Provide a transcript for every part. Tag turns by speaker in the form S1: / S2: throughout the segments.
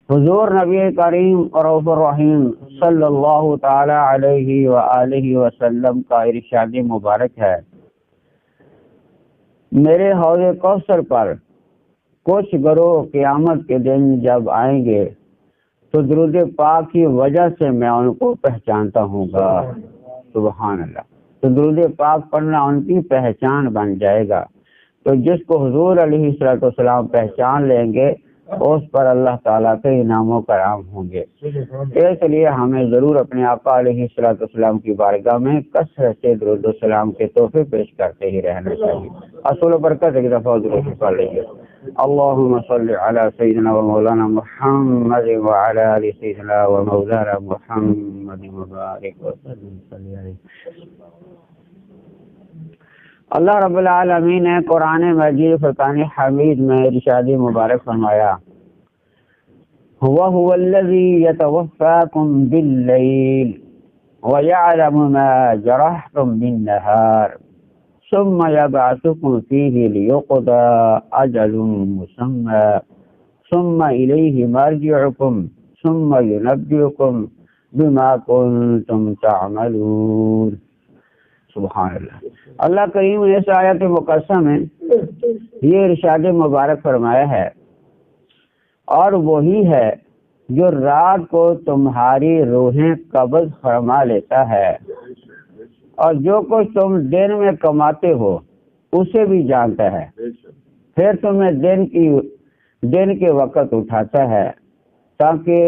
S1: حضور نبی کریم رؤوف الرحیم صلی اللہ تعالی علیہ وآلہ وسلم کا ارشاد مبارک ہے، میرے حوض کوثر پر کچھ گروہ قیامت کے دن جب آئیں گے تو درود پاک کی وجہ سے میں ان کو پہچانتا ہوں گا۔ سبحان اللہ۔ تو درود پاک پڑھنا ان کی پہچان بن جائے گا۔ تو جس کو حضور علیہ السلام پہچان لیں گے اس پر اللہ تعالیٰ کے انعام و کرام ہوں گے۔ اس لیے ہمیں ضرور اپنے آقا علیہ السلام کی بارگاہ میں کثرت سے درود و سلام کے تحفے پیش کرتے ہی رہنا چاہیے۔ اصول و برکت ایک دفعہ درود پڑھ لیجیے۔ اللهم صل على سيدنا ومولانا محمد وعلى آل سيدنا ومولانا محمد وبارك وسلم صلی علیہ۔ اللہ رب العالمین نے قرآن مجید فرقان حمید میں ارشاد مبارک فرمایا، وَهُوَ الَّذِي يَتَوَفَّاكُم بِاللَّيْلِ وَيَعْلَمُ مَا جَرَحْتُم بِالنَّهَارِ ثم يبعثكم فيه ليقضى أجل مسمى ثم إليه مرجعكم ثم ينبئكم بما كنتم تعملون۔ سبحان اللہ۔ اللہ کریم نے اس آیت مقدسہ میں یہ ارشاد مبارک فرمایا ہے، اور وہی ہے جو رات کو تمہاری روحیں قبض فرما لیتا ہے، اور جو کچھ تم دن میں کماتے ہو اسے بھی جانتا ہے، پھر تمہیں دن کے وقت اٹھاتا ہے تاکہ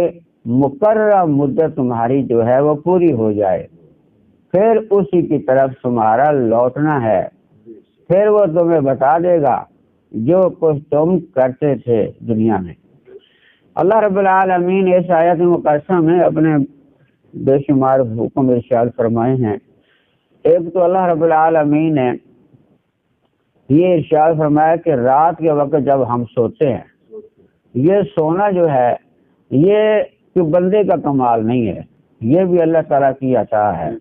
S1: مقررہ مدت تمہاری جو ہے وہ پوری ہو جائے، پھر اسی کی طرف تمہارا لوٹنا ہے، پھر وہ تمہیں بتا دے گا جو کچھ تم کرتے تھے دنیا میں۔ اللہ رب العالمین اس آیت مقدسہ میں اپنے بے شمار حکم ارشاد فرمائے ہیں۔ ایک تو اللہ رب العالمین نے یہ ارشاد فرمایا کہ رات کے وقت جب ہم سوتے ہیں، یہ سونا جو ہے یہ کہ بندے کا کمال نہیں ہے، یہ بھی اللہ تعالیٰ کی عطا ہے۔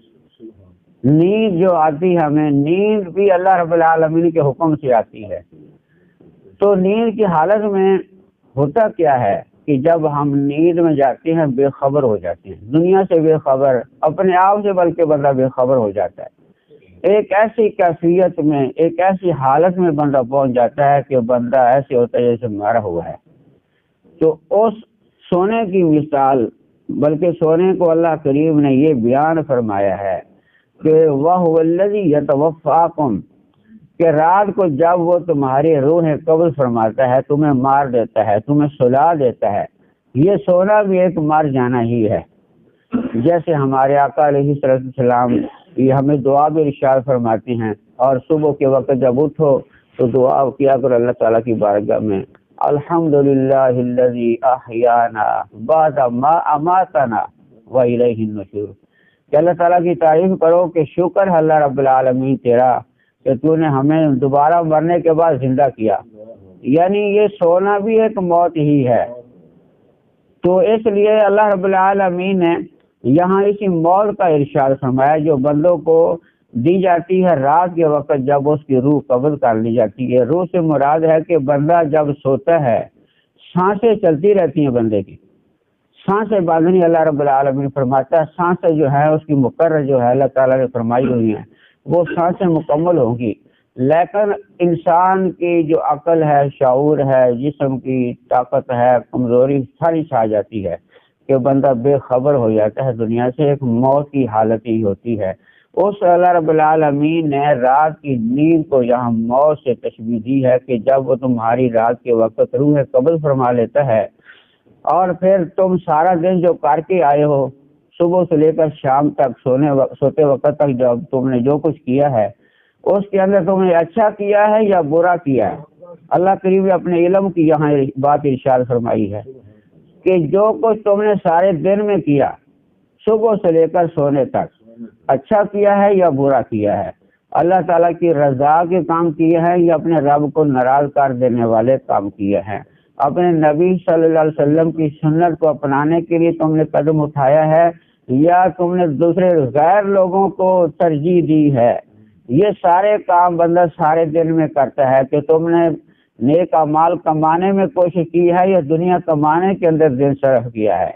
S1: نیند جو آتی ہے ہمیں، نیند بھی اللہ رب العالمین کے حکم سے آتی ہے۔ تو نیند کی حالت میں ہوتا کیا ہے کہ جب ہم نیند میں جاتے ہیں بے خبر ہو جاتے ہیں، دنیا سے بے خبر، اپنے آپ سے بلکہ بندہ بے خبر ہو جاتا ہے۔ ایک ایسی کیفیت میں، ایک ایسی حالت میں بندہ پہنچ جاتا ہے کہ بندہ ایسے ہوتا ہے جیسے مرا ہوا ہے۔ تو اس سونے کی مثال، بلکہ سونے کو اللہ کریم نے یہ بیان فرمایا ہے کہ وَهُوَ الَّذِي يَتَوَفَّاكُم، کہ رات کو جب وہ تمہاری روحیں قبض فرماتا ہے، تمہیں مار دیتا ہے، تمہیں سلا دیتا ہے۔ یہ سونا بھی ایک مار جانا ہی ہے۔ جیسے ہمارے آقا علیہ السلام یہ ہمیں دعا بھی ارشاد فرماتے ہیں، اور صبح کے وقت جب اٹھو تو دعا کیا کرو اللہ تعالیٰ کی بارگاہ میں، الحمدللہ الذی احیانا بعد ما اماتنا والیہ النشور، کہ اللہ تعالیٰ کی تعریف کرو کہ شکر ہے اللہ رب العالمین تیرا کہ تو نے ہمیں دوبارہ مرنے کے بعد زندہ کیا۔ یعنی یہ سونا بھی ایک موت ہی ہے۔ تو اس لیے اللہ رب العالمین نے یہاں اسی موت کا ارشاد فرمایا جو بندوں کو دی جاتی ہے رات کے وقت جب اس کی روح قبض کر لی جاتی ہے۔ روح سے مراد ہے کہ بندہ جب سوتا ہے سانسیں چلتی رہتی ہیں، بندے کی سانسیں باندھنی اللہ رب العالمین فرماتا ہے، سانسیں جو ہے اس کی مقرر جو ہے اللہ تعالیٰ نے فرمائی ہوئی ہیں، وہ سانسیں مکمل ہوں گی۔ لیکن انسان کی جو عقل ہے، شعور ہے، جسم کی طاقت ہے، کمزوری ساری چھا جاتی ہے کہ بندہ بے خبر ہو جاتا ہے دنیا سے، ایک موت کی حالت ہی ہوتی ہے۔ اس اللہ رب العالمین نے رات کی نیند کو یہاں موت سے تشبیہ دی ہے کہ جب وہ تمہاری رات کے وقت روح قبض فرما لیتا ہے، اور پھر تم سارا دن جو کر کے آئے ہو، صبح سے لے کر شام تک سوتے وقت تک جب تم نے جو کچھ کیا ہے اس کے اندر تم نے اچھا کیا ہے یا برا کیا ہے۔ اللہ کریم نے اپنے علم کی یہاں بات ارشاد فرمائی ہے کہ جو کچھ تم نے سارے دن میں کیا، صبح سے لے کر سونے تک، اچھا کیا ہے یا برا کیا ہے، اللہ تعالیٰ کی رضا کے کام کیے ہیں یا اپنے رب کو ناراض کر دینے والے کام کیے ہیں، اپنے نبی صلی اللہ علیہ وسلم کی سنت کو اپنانے کے لیے تم نے قدم اٹھایا ہے یا تم نے دوسرے غیر لوگوں کو ترجیح دی ہے۔ یہ سارے کام بندہ سارے دن میں کرتا ہے کہ تم نے نیک اعمال کمانے میں کوشش کی ہے یا دنیا کمانے کے اندر دن صرف کیا ہے؟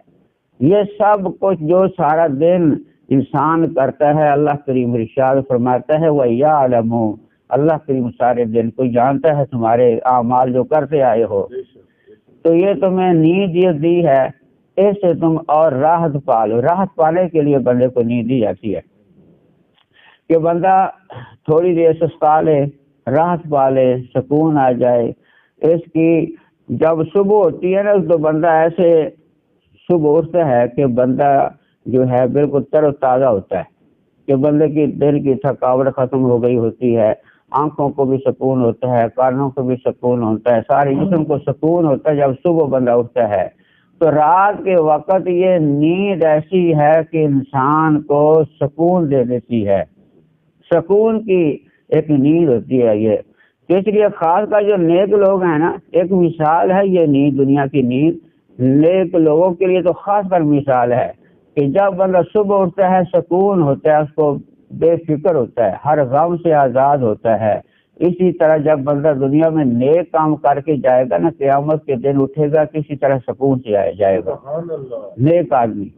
S1: یہ سب کچھ جو سارا دن انسان کرتا ہے، اللہ کریم ارشاد فرماتا ہے وَيَعْلَمُ، اللہ کریم سارے دن کو جانتا ہے تمہارے اعمال جو کرتے آئے ہو۔ تو یہ تمہیں نیند یہ دی ہے، اس سے تم اور راحت پالو۔ راحت پانے کے لیے بندے کو نیند دی جاتی ہے کہ بندہ تھوڑی دیر سستا لے، راحت پالے، سکون آ جائے اس کی۔ جب صبح ہوتی ہے نا تو بندہ ایسے صبح اٹھتا ہے کہ بندہ جو ہے بالکل تر و تازہ ہوتا ہے، کہ بندے کی دل کی تھکاوٹ ختم ہو گئی ہوتی ہے، آنکھوں کو بھی سکون ہوتا ہے، کانوں کو بھی سکون ہوتا ہے، سارے جسم کو سکون ہوتا ہے جب صبح بندہ اٹھتا ہے۔ تو رات کے وقت یہ نیند ایسی ہے کہ انسان کو سکون دے دیتی ہے، سکون کی ایک نیند ہوتی ہے یہ۔ تو اس لیے خاص کر جو نیک لوگ ہیں نا، ایک مثال ہے یہ نیند، دنیا کی نیند نیک لوگوں کے لیے تو خاص کر مثال ہے کہ جب بندہ صبح اٹھتا ہے سکون ہوتا ہے، اس کو بے فکر ہوتا ہے، ہر غم سے آزاد ہوتا ہے۔ اسی طرح جب بندہ دنیا میں نیک کام کر کے جائے گا نا، قیامت کے دن اٹھے گا کسی طرح سکون سے جائے گا نیک آدمی۔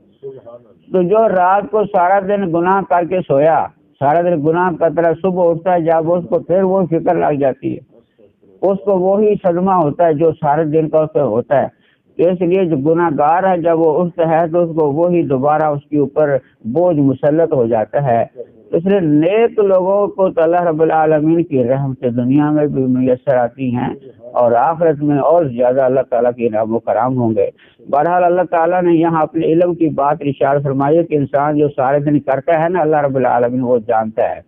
S1: تو جو رات کو سارا دن گناہ کر کے سویا، سارا دن گناہ کرتا ہے، صبح اٹھتا ہے جب اس کو پھر وہ فکر لگ جاتی ہے، اس کو وہی صدمہ ہوتا ہے جو سارے دن کا اس کو ہوتا ہے۔ اس لیے جو گناہ گار ہے جب وہ اٹھتا ہے تو اس کو وہی دوبارہ اس کے اوپر بوجھ مسلط ہو جاتا ہے۔ اس لیے نیک لوگوں کو تو اللہ رب العالمین کی رحمت دنیا میں بھی میسر آتی ہیں اور آخرت میں اور زیادہ اللہ تعالیٰ کے انعام و کرام ہوں گے۔ بہرحال اللہ تعالیٰ نے یہاں اپنے علم کی بات ارشاد فرمائی کہ انسان جو سارے دن کرتا ہے نا، اللہ رب العالمین وہ جانتا ہے۔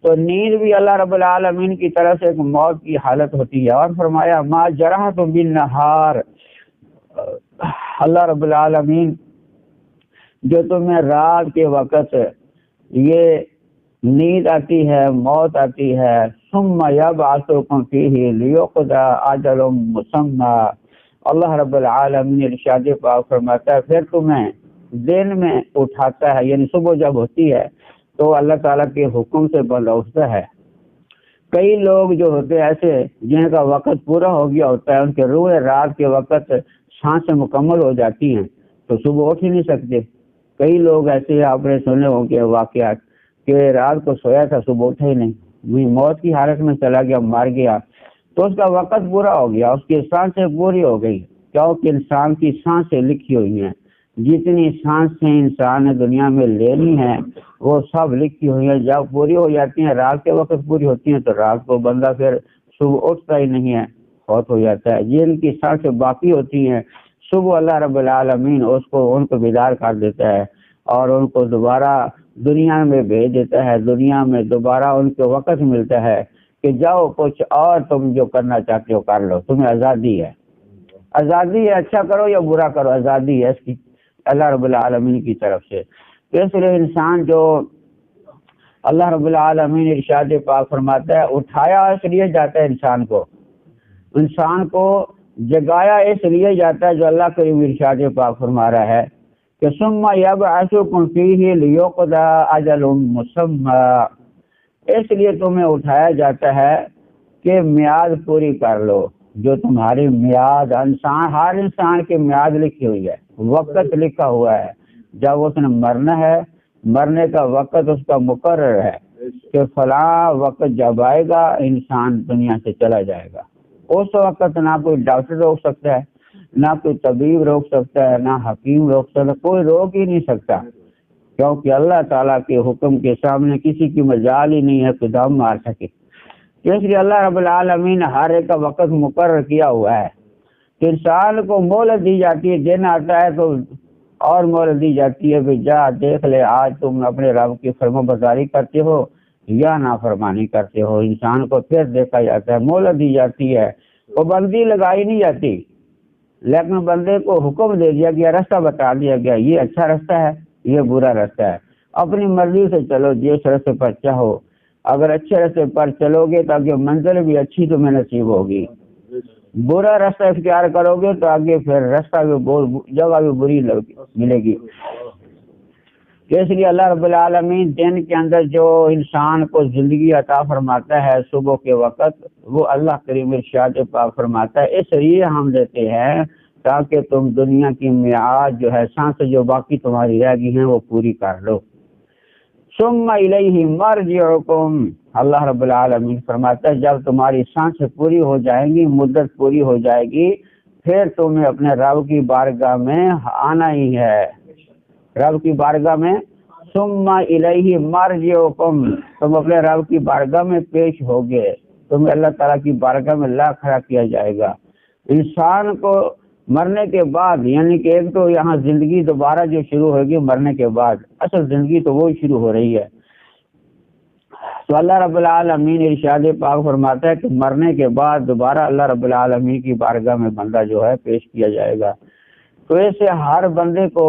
S1: تو نیند بھی اللہ رب العالمین کی طرف سے ایک موت کی حالت ہوتی ہے، اور فرمایا ما جرحتم بالنہار، اللہ رب العالمین جو تمہیں رات کے وقت یہ نیند آتی ہے، موت آتی ہے، ثم یبعثکم فیہ لیقضی اجل مسمى، اللہ رب العالمین ارشاد پاک فرماتا ہے پھر تمہیں دن میں اٹھاتا ہے، یعنی صبح جب ہوتی ہے تو اللہ تعالیٰ کے حکم سے بندہ اٹھتا ہے۔ کئی لوگ جو ہوتے ہیں ایسے جن کا وقت پورا ہو گیا ہوتا ہے، ان کے روح رات کے وقت سانسیں مکمل ہو جاتی ہیں تو صبح اٹھ ہی نہیں سکتے۔ کئی لوگ ایسے آپ نے سنے ہوں گے واقعات کہ رات کو سویا تھا صبح اٹھا ہی نہیں، موت کی حالت میں چلا گیا، مر گیا، تو اس کا وقت پورا ہو گیا، اس کی سانسیں پوری ہو گئی، کیونکہ انسان کی سانسیں لکھی ہوئی ہیں، جتنی سانسیں انسان نے دنیا میں لینی ہیں وہ سب لکھی ہوئی ہیں، جب پوری ہو جاتی ہیں رات کے وقت پوری ہوتی ہیں تو رات کو بندہ پھر صبح اٹھتا ہی نہیں ہے، فوت ہو جاتا ہے۔ جن کی سانسیں باقی ہوتی ہیں صبح اللہ رب العالمین ان کو بیدار کر دیتا ہے اور ان کو دوبارہ دنیا میں بھیج دیتا ہے، دنیا میں دوبارہ ان کو وقت ملتا ہے کہ جاؤ کچھ اور تم جو کرنا چاہتے ہو کر لو، تمہیں آزادی ہے، آزادی ہے، اچھا کرو یا برا کرو، آزادی ہے اس کی اللہ رب العالمین کی طرف سے۔ تو اس لیے انسان جو اللہ رب العالمین ارشاد پاک فرماتا ہے اٹھایا اس لیے جاتا ہے انسان کو جگایا اس لیے جاتا ہے، جو اللہ کریم ارشاد پاک فرما رہا ہے کہ ثم یبعثکم فیہ لیقضی اجل مسمى، اس لیے تمہیں اٹھایا جاتا ہے کہ میعاد پوری کر لو، جو تمہاری میعاد ہر انسان کی میعاد لکھی ہوئی ہے، وقت لکھا ہوا ہے، جب اس نے مرنا ہے، مرنے کا وقت اس کا مقرر ہے کہ فلاں وقت جب آئے گا انسان دنیا سے چلا جائے گا۔ اس وقت نہ کوئی ڈاکٹر روک سکتا ہے، نہ کوئی طبیب روک سکتا ہے، نہ حکیم روک سکتا ہے، کوئی روک ہی نہیں سکتا، کیونکہ اللہ تعالیٰ کے حکم کے سامنے کسی کی مجال ہی نہیں ہے کہ دم مار سکے۔ اس لیے اللہ رب العالمین نے ہر ایک کا وقت مقرر کیا ہوا ہے کہ انسان کو مہلت دی جاتی ہے، دن آتا ہے تو اور مہلت دی جاتی ہے کہ جا دیکھ لے آج تم اپنے رب کی فرما برداری کرتے ہو یا نافرمانی کرتے ہو۔ انسان کو پھر دیکھا جاتا ہے، مہلت دی جاتی ہے، پابندی لگائی نہیں جاتی، لیکن بندے کو حکم دے دیا گیا، راستہ بتا دیا گیا، یہ اچھا راستہ ہے یہ برا راستہ ہے، اپنی مرضی سے چلو جس راستے پر چاہو، اگر اچھے راستے پر چلو گے تو آگے منزل بھی اچھی تمہیں نصیب ہوگی، برا راستہ اختیار کرو گے تو آگے پھر راستہ بھی جگہ بھی بری ملے گی۔ کہ اس لیے اللہ رب العالمین دن کے اندر جو انسان کو زندگی عطا فرماتا ہے صبح کے وقت، وہ اللہ کریم ارشاد پاک فرماتا ہے اس لیے ہم دیتے ہیں تاکہ تم دنیا کی میعاد جو ہے سانس جو باقی تمہاری رہ گئی ہیں وہ پوری کر لو۔ ثم الیہ مرجعکم، اللہ رب العالمین فرماتا ہے جب تمہاری سانسیں پوری ہو جائیں گی، مدت پوری ہو جائے گی، پھر تمہیں اپنے رب کی بارگاہ میں آنا ہی ہے، رب کی بارگاہ میں۔ ثم الیہ مرجعکم، تم اپنے رب کی بارگاہ میں پیش ہوگے، تمہیں اللہ تعالیٰ کی بارگاہ میں لا کھڑا کیا جائے گا۔ انسان کو مرنے کے بعد، یعنی کہ ایک تو یہاں زندگی دوبارہ جو شروع ہوگی مرنے کے بعد، اصل زندگی تو وہی شروع ہو رہی ہے۔ تو اللہ رب العالمین ارشاد پاک فرماتا ہے کہ مرنے کے بعد دوبارہ اللہ رب العالمین کی بارگاہ میں بندہ جو ہے پیش کیا جائے گا۔ تو اسے ہر بندے کو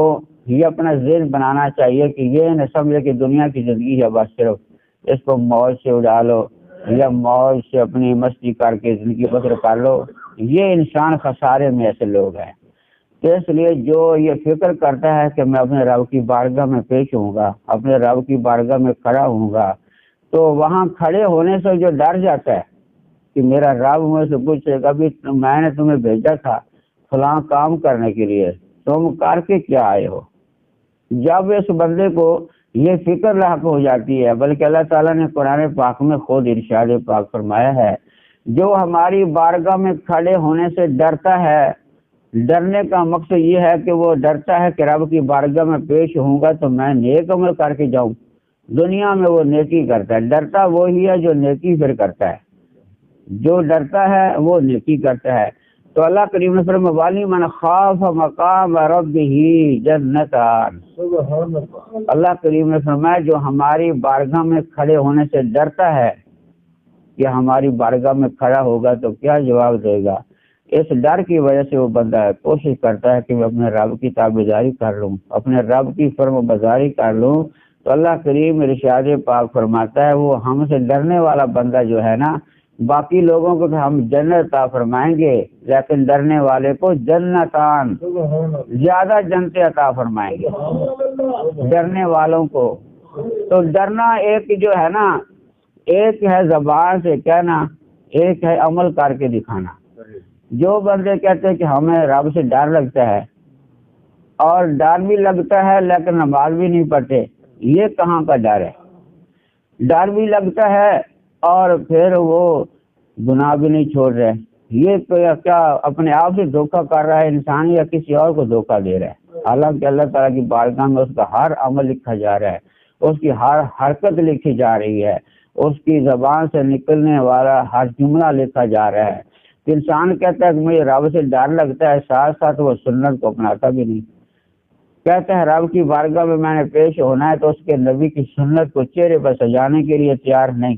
S1: یہ اپنا ذہن بنانا چاہیے کہ یہ نہ سمجھے کہ دنیا کی زندگی ہے بس صرف اس کو موج سے اڑا لو یا موج سے اپنی مستی کر کے زندگی بسر کر لو، یہ انسان خسارے میں ایسے لوگ ہیں۔ تو اس لیے جو یہ فکر کرتا ہے کہ میں اپنے رب کی بارگاہ میں پیش ہوں گا، اپنے رب کی بارگاہ میں کھڑا ہوں گا، تو وہاں کھڑے ہونے سے جو ڈر جاتا ہے کہ میرا رب مجھ سے پوچھے گا بھی میں نے تمہیں بھیجا تھا فلاں کام کرنے کے لیے، تم کر کے کیا آئے ہو، جب اس بندے کو یہ فکر لاحق ہو جاتی ہے، بلکہ اللہ تعالیٰ نے قرآن پاک میں خود ارشاد پاک فرمایا ہے جو ہماری بارگاہ میں کھڑے ہونے سے ڈرتا ہے، ڈرنے کا مقصد یہ ہے کہ وہ ڈرتا ہے کہ رب کی بارگاہ میں پیش ہوں گا تو میں نیک عمل کر کے جاؤں، دنیا میں وہ نیکی کرتا ہے، ڈرتا وہی ہے جو نیکی پھر کرتا ہے، جو ڈرتا ہے وہ نیکی کرتا ہے۔ تو اللہ کریم نے فرمایا والی من خاف مقام ربہ جنتان، اللہ کریم نے فرمایا جو ہماری بارگاہ میں کھڑے ہونے سے ڈرتا ہے کہ ہماری بارگاہ میں کھڑا ہوگا تو کیا جواب دے گا، اس ڈر کی وجہ سے وہ بندہ کوشش کرتا ہے کہ میں اپنے رب کی تابعداری کر لوں، اپنے رب کی فرم برداری کر لوں۔ تو اللہ کریم ارشاد پاک فرماتا ہے وہ ہم سے ڈرنے والا بندہ جو ہے نا، باقی لوگوں کو کہ ہم جنت عطا فرمائیں گے، لیکن ڈرنے والے کو جنتان، زیادہ جنتیں عطا فرمائیں گے ڈرنے والوں کو۔ تو ڈرنا ایک جو ہے نا، ایک ہے زبان سے کہنا، ایک ہے عمل کر کے دکھانا۔ جو بندے کہتے ہیں کہ ہمیں رب سے ڈر لگتا ہے اور ڈر بھی لگتا ہے لیکن نماز بھی نہیں پڑھتے، یہ کہاں کا ڈر ہے؟ ڈر بھی لگتا ہے اور پھر وہ گناہ بھی نہیں چھوڑ رہے، یہ کیا اپنے آپ سے دھوکہ کر رہا ہے انسان یا کسی اور کو دھوکہ دے رہا ہے؟ حالانکہ اللہ تعالیٰ کی بارگاہ میں اس کا ہر عمل لکھا جا رہا ہے، اس کی ہر حرکت لکھی جا رہی ہے، اس کی زبان سے نکلنے والا ہر جملہ لکھا جا رہا ہے۔ انسان کہتا ہے کہ مجھے رب سے ڈر لگتا ہے، ساتھ ساتھ وہ سنت کو اپناتا بھی نہیں، کہتا ہے رب کی بارگاہ میں نے پیش ہونا ہے تو اس کے نبی کی سنت کو چہرے پر سجانے کے لیے تیار نہیں،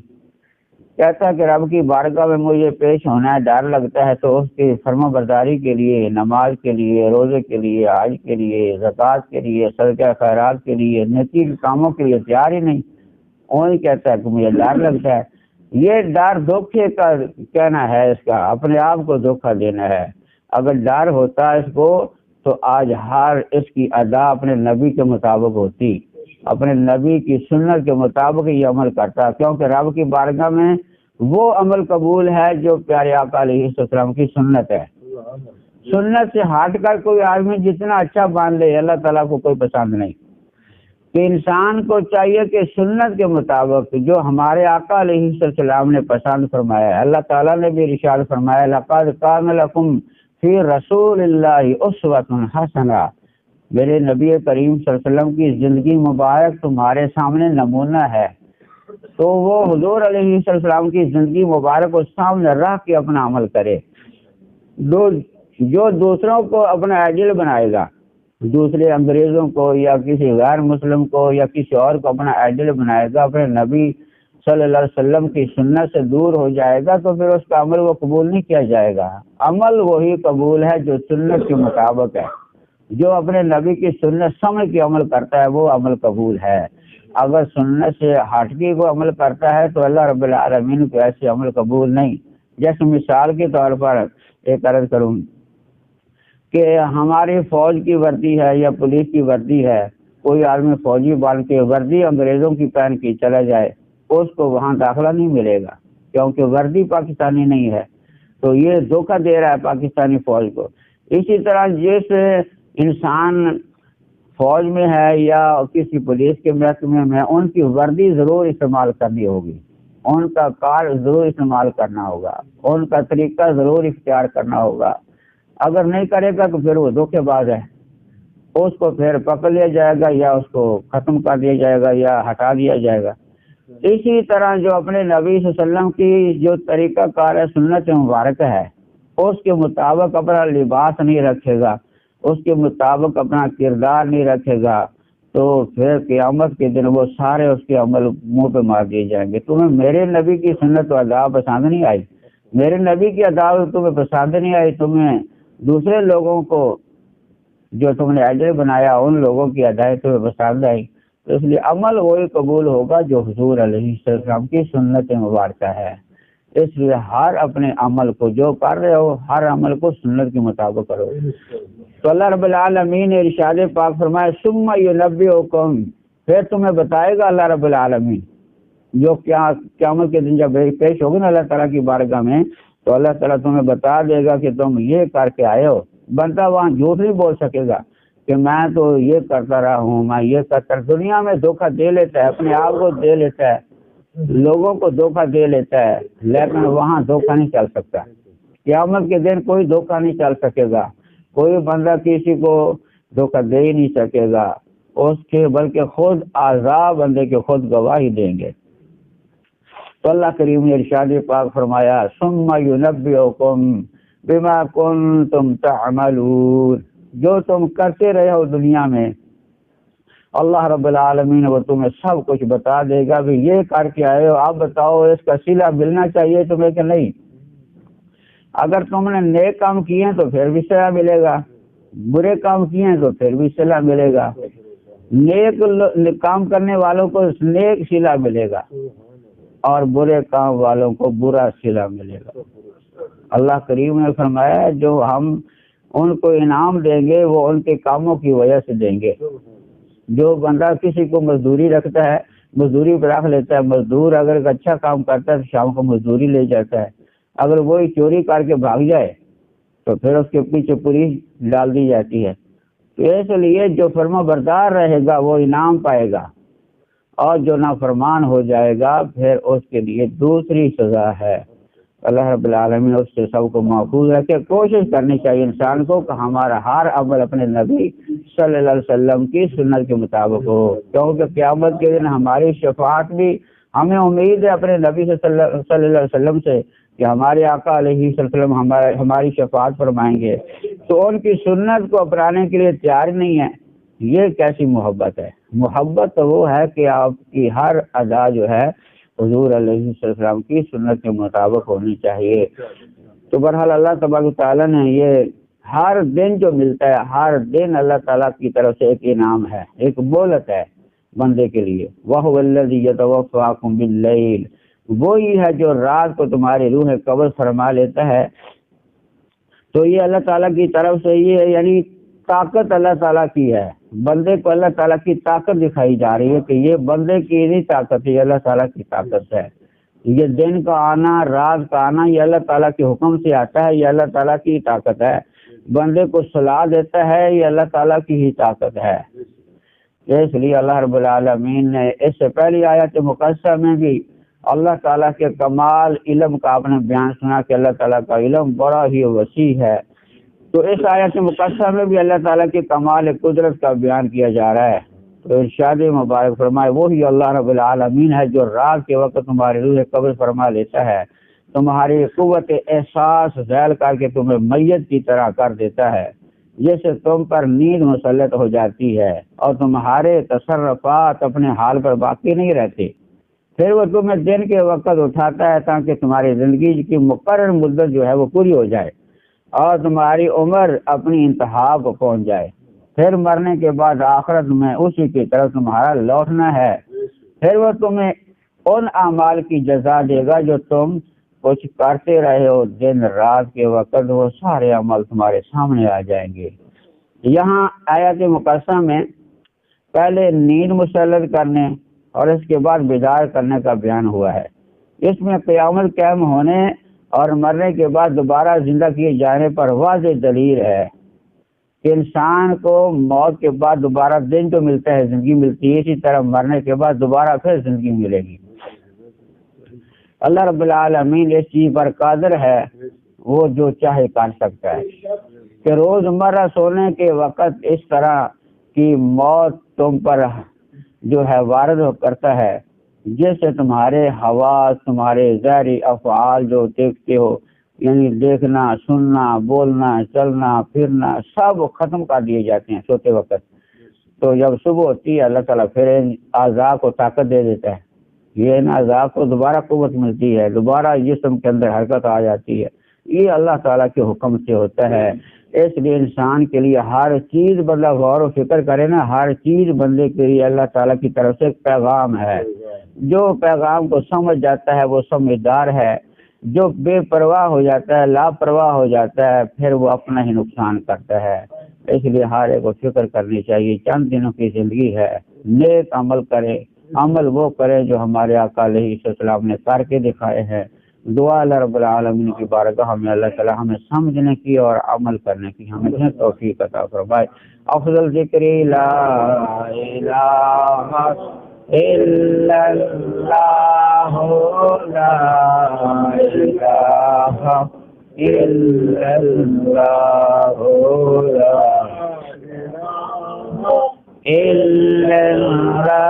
S1: کہتا ہے کہ رب کی بارگاہ میں مجھے پیش ہونا ہے، ڈر لگتا ہے تو اس کی فرما برداری کے لیے، نماز کے لیے، روزے کے لیے، حج کے لیے، زکوٰۃ کے لیے، صدقہ خیرات کے لیے، نیکی کے کاموں کے لیے تیار ہی نہیں، وہی کہتا ہے کہ مجھے ڈر لگتا ہے۔ یہ ڈر دھوکے کا کہنا ہے، اس کا اپنے آپ کو دھوکہ دینا ہے۔ اگر ڈر ہوتا اس کو تو آج ہر اس کی ادا اپنے نبی کے مطابق ہوتی، اپنے نبی کی سنت کے مطابق یہ عمل کرتا، کیونکہ رب کی بارگاہ میں وہ عمل قبول ہے جو پیارے آقا علیہ السلام کی سنت ہے۔ سنت سے ہٹ کر کوئی آدمی جتنا اچھا مان لے اللہ تعالیٰ کو کوئی پسند نہیں، کہ انسان کو چاہیے کہ سنت کے مطابق جو ہمارے آقا علیہ السلام نے پسند فرمایا ہے، اللہ تعالیٰ نے بھی ارشاد فرمایا لقد کان لکم فی رسول اللہ اسوۃ حسنہ، میرے نبی کریم صلی اللہ علیہ وسلم کی زندگی مبارک تمہارے سامنے نمونہ ہے۔ تو وہ حضور علیہ السلام کی زندگی مبارک کو سامنے رکھ کے اپنا عمل کرے۔ جو دوسروں کو اپنا آئیڈیل بنائے گا، دوسرے انگریزوں کو یا کسی غیر مسلم کو یا کسی اور کو اپنا آئیڈیل بنائے گا، اپنے نبی صلی اللہ علیہ وسلم کی سنت سے دور ہو جائے گا تو پھر اس کا عمل وہ قبول نہیں کیا جائے گا۔ عمل وہی قبول ہے جو سنت کے مطابق ہے، جو اپنے نبی کی سنت سمجھ کے عمل کرتا ہے وہ عمل قبول ہے۔ اگر سنت سے ہٹ کے وہ عمل کرتا ہے تو اللہ رب العالمین کو ایسے عمل قبول نہیں۔ جیسے مثال کے طور پر ایک عرض کروں کہ ہماری فوج کی وردی ہے یا پولیس کی وردی ہے، کوئی آدمی فوجی بن کے وردی انگریزوں کی پہن کے چلا جائے اس کو وہاں داخلہ نہیں ملے گا، کیونکہ وردی پاکستانی نہیں ہے، تو یہ دھوکہ دے رہا ہے پاکستانی فوج کو۔ اسی طرح جس انسان فوج میں ہے یا کسی پولیس کے محکمے میں، ان کی وردی ضرور استعمال کرنی ہوگی، ان کا کار ضرور استعمال کرنا ہوگا، ان کا طریقہ ضرور اختیار کرنا ہوگا۔ اگر نہیں کرے گا تو پھر وہ دھوکے باز ہے، اس کو پھر پکڑ لیا جائے گا یا اس کو ختم کر دیا جائے گا یا ہٹا دیا جائے گا۔ اسی طرح جو اپنے نبی صلی اللہ علیہ وسلم کی جو طریقہ کار ہے، سنت مبارک ہے، اس کے مطابق اپنا لباس نہیں رکھے گا، اس کے مطابق اپنا کردار نہیں رکھے گا، تو پھر قیامت کے دن وہ سارے اس کے عمل منہ پہ مار دیے جائیں گے۔ تمہیں میرے نبی کی سنت و ادا پسند نہیں آئی، میرے نبی کی ادا تمہیں پسند نہیں آئی، تمہیں دوسرے لوگوں کو جو تم نے آئیڈل بنایا ان لوگوں کی ادائیں تمہیں پسند آئی، تو اس لیے عمل وہی قبول ہوگا جو حضور علیہ السلام کی سنت مبارکہ ہے۔ اس لیے ہر اپنے عمل کو جو کر رہے ہو، ہر عمل کو سنت کے مطابق کرو۔ تو اللہ رب العالمین نے ارشاد پاک فرمایا ثم ینبئکم، پھر تمہیں بتائے گا اللہ رب العالمین، جو قیامت کے دن جب پیش ہوگی نا اللہ تعالیٰ کی بارگاہ میں، تو اللہ تعالیٰ تمہیں بتا دے گا کہ تم یہ کر کے آئے ہو۔ بندہ وہاں جھوٹ نہیں بول سکے گا کہ میں تو یہ کرتا رہا ہوں، میں یہ کرتا رہا۔ دنیا میں دھوکہ دے لیتا ہے، اپنے آپ کو دے لیتا ہے، لوگوں کو دھوکہ دے لیتا ہے، لیکن وہاں دھوکہ نہیں چل سکتا۔ قیامت کے دن کوئی دھوکہ نہیں چل سکے گا، کوئی بندہ کسی کو دھوکہ دے ہی نہیں سکے گا اس کے، بلکہ خود اعضاء بندے کے خود گواہی دیں گے۔ تو اللہ کریم نے ارشاد پاک فرمایا ثم ینبئکم بما کنتم تعملون، جو تم کرتے رہے ہو دنیا میں اللہ رب العالمین وہ تمہیں سب کچھ بتا دے گا کہ یہ کر کے آئے ہو، اب بتاؤ اس کا صلہ ملنا چاہیے تمہیں کہ نہیں۔ اگر تم نے نیک کام کیے ہیں تو پھر بھی صلہ ملے گا، برے کام کیے ہیں تو پھر بھی صلہ ملے گا۔ نیک کام کرنے والوں کو نیک صلہ ملے گا اور برے کام والوں کو برا صلہ ملے گا۔ اللہ کریم نے فرمایا جو ہم ان کو انعام دیں گے وہ ان کے کاموں کی وجہ سے دیں گے۔ جو بندہ کسی کو مزدوری رکھتا ہے، مزدوری پہ رکھ لیتا ہے، مزدور اگر اچھا کام کرتا ہے تو شام کو مزدوری لے جاتا ہے، اگر وہی چوری کر کے بھاگ جائے تو پھر اس کے پیچھے پولیس ڈال دی جاتی ہے۔ تو اس لیے جو فرما بردار رہے گا وہ انعام پائے گا، اور جو نافرمان ہو جائے گا پھر اس کے لیے دوسری سزا ہے۔ اللہ رب العالمین اس سے سب کو محفوظ رکھے۔ کوشش کرنی چاہیے انسان کو کہ ہمارا ہر عمل اپنے نبی صلی اللہ علیہ وسلم کی سنت کے مطابق ہو، کیونکہ قیامت کے دن ہماری شفاعت بھی ہمیں امید ہے اپنے نبی صلی اللہ علیہ وسلم سے کہ ہمارے آقا علیہ وسلم ہماری شفاعت فرمائیں گے، تو ان کی سنت کو اپنانے کے لیے تیار نہیں ہے۔ یہ کیسی محبت ہے؟ محبت تو وہ ہے کہ آپ کی ہر ادا جو ہے حضور علیہ السلام کی سنت کے مطابق ہونی چاہیے۔ تو بہرحال اللہ تبارک تعالیٰ نے یہ ہر دن جو ملتا ہے، ہر دن اللہ تعالیٰ کی طرف سے ایک انعام ہے، ایک بولت ہے بندے کے لیے۔ وَهُوَ الَّذِي يَتَوَفَّاكُم بِاللَّيْلِ، وہی ہے جو رات کو تمہاری روح قبض فرما لیتا ہے۔ تو یہ اللہ تعالیٰ کی طرف سے یہ ہے، یعنی طاقت اللہ تعالیٰ کی ہے، بندے کو اللہ تعالیٰ کی طاقت دکھائی جا رہی ہے کہ یہ بندے کی نہیں طاقت ہے، یہ اللہ تعالیٰ کی طاقت ہے۔ یہ دن کا آنا، رات کا آنا، یہ اللہ تعالیٰ کے حکم سے آتا ہے، یہ اللہ تعالیٰ کی طاقت ہے۔ بندے کو سلا دیتا ہے، یہ اللہ تعالیٰ کی ہی طاقت ہے۔ اس لیے اللہ رب العالمین نے اس سے پہلی آیت مقدسہ میں بھی اللہ تعالیٰ کے کمال علم کا آپ نے بیان سنا کہ اللہ تعالیٰ کا علم بڑا ہی وسیع ہے، تو اس آیت مقدسہ میں بھی اللہ تعالیٰ کے کمال قدرت کا بیان کیا جا رہا ہے۔ تو ارشاد مبارک فرمائے وہی اللہ رب العالمین ہے جو رات کے وقت تمہاری روح قبض فرما لیتا ہے، تمہاری قوت احساس ذیل کر کے تمہیں میت کی طرح کر دیتا ہے، جیسے تم پر نیند مسلط ہو جاتی ہے اور تمہارے تصرفات اپنے حال پر باقی نہیں رہتے، پھر وہ تمہیں دن کے وقت اٹھاتا ہے تاکہ تمہاری زندگی کی مقرر مدت جو ہے وہ پوری ہو جائے اور تمہاری عمر اپنی انتہا کو پہنچ جائے۔ پھر مرنے کے بعد آخرت میں اسی کی طرف تمہارا لوٹنا ہے، پھر وہ تمہیں ان اعمال کی جزا دے گا جو تم کچھ کرتے رہے ہو دن رات کے وقت، وہ سارے عمل تمہارے سامنے آ جائیں گے۔ یہاں آیت مقدسہ میں پہلے نیند مسلط کرنے اور اس کے بعد بیدار کرنے کا بیان ہوا ہے۔ اس میں قیامت قائم ہونے اور مرنے کے بعد دوبارہ زندہ کیے جانے پر واضح دلیل ہے کہ انسان کو موت کے بعد دوبارہ دن تو ملتا ہے، زندگی ملتی ہے، اسی طرح مرنے کے بعد دوبارہ پھر زندگی ملے گی۔ اللہ رب العالمین اس چیز پر قادر ہے، وہ جو چاہے کر سکتا ہے کہ روزمرہ سونے کے وقت اس طرح کی موت تم پر جو ہے وارد کرتا ہے جس سے تمہارے حواس، تمہارے ظاہری افعال جو دیکھتے ہو، یعنی دیکھنا، سننا، بولنا، چلنا، پھرنا، سب ختم کر دیے جاتے ہیں سوتے وقت۔ تو جب صبح ہوتی ہے اللہ تعالیٰ پھر ان اعضاء کو طاقت دے دیتا ہے، یہ ان اعضاء کو دوبارہ قوت ملتی ہے، دوبارہ جسم کے اندر حرکت آ جاتی ہے۔ یہ اللہ تعالیٰ کے حکم سے ہوتا ہے۔ اس لیے انسان کے لیے ہر چیز بندہ غور و فکر کرے نا، ہر چیز بندے کے لیے اللہ تعالیٰ کی طرف سے ایک پیغام ہے۔ جو پیغام کو سمجھ جاتا ہے وہ سمجھدار ہے، جو بے پرواہ ہو جاتا ہے، لاپرواہ ہو جاتا ہے، پھر وہ اپنا ہی نقصان کرتا ہے۔ اس لیے ہر ایک کو فکر کرنی چاہیے، چند دنوں کی زندگی ہے، نیک عمل کرے، عمل وہ کرے جو ہمارے آقا علیہ السلام نے کر کے دکھائے ہیں۔ دعا اللہ رب العالمین کی بارگاہ میں اللہ تعالی ہمیں سمجھنے کی اور عمل کرنے کی ہمیں توفیق عطا فرمائے۔ افضل ذکر لا الہ الا اللہ، لا الہ الا اللہ، لا الہ الا اللہ،